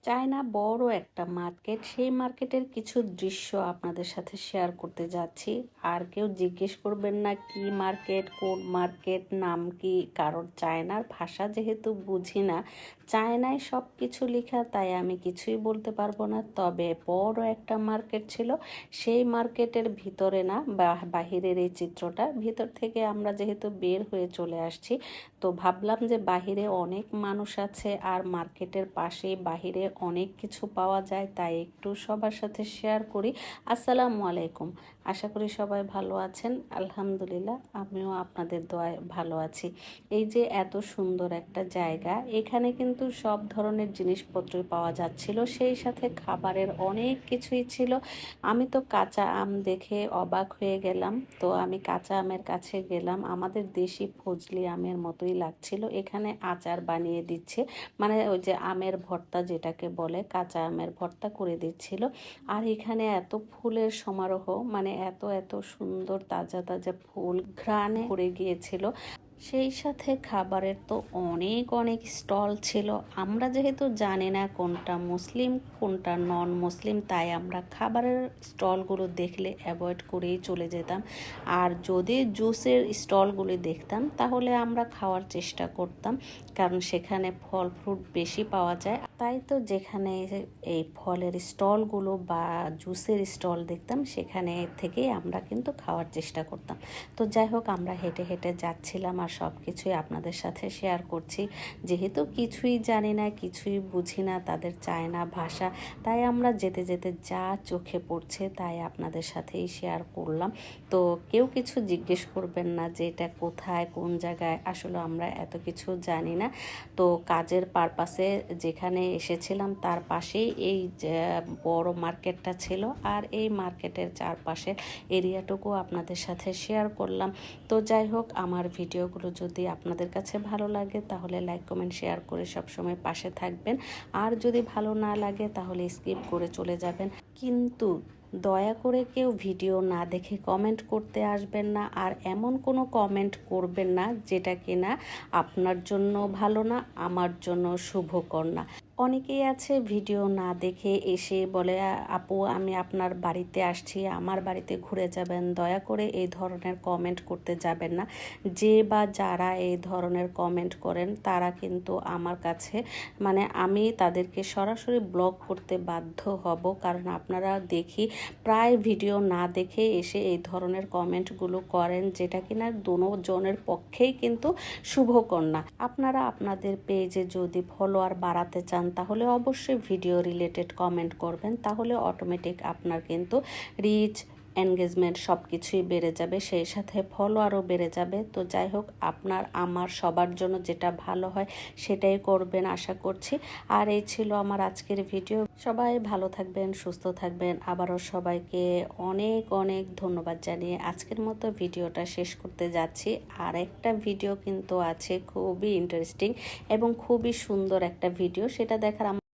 China বড় একটা market, সেই মার্কেটের কিছু দৃশ্য আপনাদের সাথে শেয়ার করতে যাচ্ছি। আর কেউ জিজ্ঞেস করবেন না কি মার্কেট, কোন মার্কেট, নাম কি, কারণ চায়নার ভাষা যেহেতু বুঝি না, চায়নায় সব কিছু লেখা, তাই আমি কিছুই বলতে পারবো না। তবে বড় একটা মার্কেট ছিল, সেই মার্কেটের ভিতরে না বাহিরের এই চিত্রটা, ভিতর থেকে আমরা যেহেতু বের হয়ে চলে আসছি, তো ভাবলাম যে বাহিরে অনেক মানুষ আছে আর মার্কেটের পাশেই বাহিরে অনেক কিছু পাওয়া যায়, তাই একটু সবার সাথে শেয়ার করি। আসসালামু আলাইকুম, আশা করি সবাই ভালো আছেন। আলহামদুলিল্লাহ, আমিও আপনাদের দোয়ায় ভালো আছি। এই যে এত সুন্দর একটা জায়গা, এখানে কিন্তু সব ধরনের জিনিসপত্রই পাওয়া যাচ্ছিল, সেই সাথে খাবারের অনেক কিছুই ছিল। আমি তো কাঁচা আম দেখে অবাক হয়ে গেলাম, তো আমি কাঁচা আমের কাছে গেলাম। আমাদের দেশি ফজলি আমের মতোই লাগছিল। এখানে আচার বানিয়ে দিচ্ছে, মানে ওই যে আমের ভর্তা যেটাকে বলে, কাঁচা আমের ভর্তা করে দিচ্ছিল। আর এখানে এত ফুলের সমারোহ, মানে এত এত সুন্দর তাজা তাজা ফুল ঘ্রাণে ভরে গিয়েছিল। সেই সাথে খাবারের তো অনেক অনেক স্টল ছিল। আমরা যেহেতু জানি না কোনটা মুসলিম কোনটা নন মুসলিম, তাই আমরা খাবারের স্টলগুলো দেখলে অ্যাভয়েড করেই চলে যেতাম। আর যদি জুসের স্টলগুলি দেখতাম তাহলে আমরা খাওয়ার চেষ্টা করতাম, কারণ সেখানে ফল ফ্রুট বেশি পাওয়া যায়। তাই তো যেখানে এই ফলের স্টলগুলো বা জুসের স্টল দেখতাম, সেখানে থেকেই আমরা কিন্তু খাওয়ার চেষ্টা করতাম। তো যাই হোক, আমরা হেঁটে হেঁটে যাচ্ছিলাম আর সব কিছুই আপনাদের সাথে শেয়ার করছি। যেহেতু কিছুই জানি না, কিছুই বুঝি না তাদের চায়না ভাষা, তাই আমরা যেতে যেতে যা চোখে পড়ছে তাই আপনাদের সাথেই শেয়ার করলাম। তো কেউ কিছু জিজ্ঞেস করবেন না যে এটা কোথায়, কোন জায়গায়, আসলে আমরা এত কিছু জানি না। তো কাজের পারপাসে যেখানে এসেছিলাম তার পাশেই এই বড় মার্কেটটা ছিল, আর এই মার্কেটের চারপাশের এরিয়াটুকু আপনাদের সাথে শেয়ার করলাম। তো যাই হোক, আমার ভিডিওগুলো যদি আপনাদের কাছে ভালো লাগে তাহলে লাইক কমেন্ট শেয়ার করে সবসময় পাশে থাকবেন। আর যদি ভালো না লাগে তাহলে স্কিপ করে চলে যাবেন। কিন্তু দয়া করে কেউ ভিডিও না দেখে কমেন্ট করতে আসবেন না, আর এমন কোনো কমেন্ট করবেন না যেটা কিনা আপনার জন্য ভালো না, আমার জন্য শুভকর না। অনেকেই আছে ভিডিও না দেখে এসে বলে, আপু আমি আপনার বাড়িতে আসছি, আমার বাড়িতে ঘুরে যাবেন, দয়া করে এই ধরনের কমেন্ট করতে যাবেন না। যে বা যারা এই ধরনের কমেন্ট করেন তারা কিন্তু আমার কাছে, মানে আমি তাদেরকে সরাসরি ব্লক করতে বাধ্য হব, কারণ আপনারা দেখি প্রায় ভিডিও না দেখে এসে এই ধরনের কমেন্টগুলো করেন, যেটা কিনা দুজনের পক্ষেই কিন্তু শুভকর না। আপনারা আপনাদের পেজে যদি ফলোয়ার বাড়াতে চান তাহলে অবশ্যই ভিডিও রিলেটেড কমেন্ট করবেন, তাহলে অটোমেটিক আপনার কিন্তু রিচ, এনগেজমেন্ট সব কিছুই বেড়ে যাবে, সেই সাথে ফলোয়ারও বেড়ে যাবে। তো যাই হোক, আপনার আমার সবার জন্য যেটা ভালো হয় সেটাই করবেন আশা করছি। আর এই ছিল আমার আজকের ভিডিও। সবাই ভালো থাকবেন, সুস্থ থাকবেন। আবারও সবাইকে অনেক অনেক ধন্যবাদ জানিয়ে আজকের মতো ভিডিওটা শেষ করতে যাচ্ছি। আর একটা ভিডিও কিন্তু আছে খুবই ইন্টারেস্টিং এবং খুবই সুন্দর একটা ভিডিও, সেটা দেখার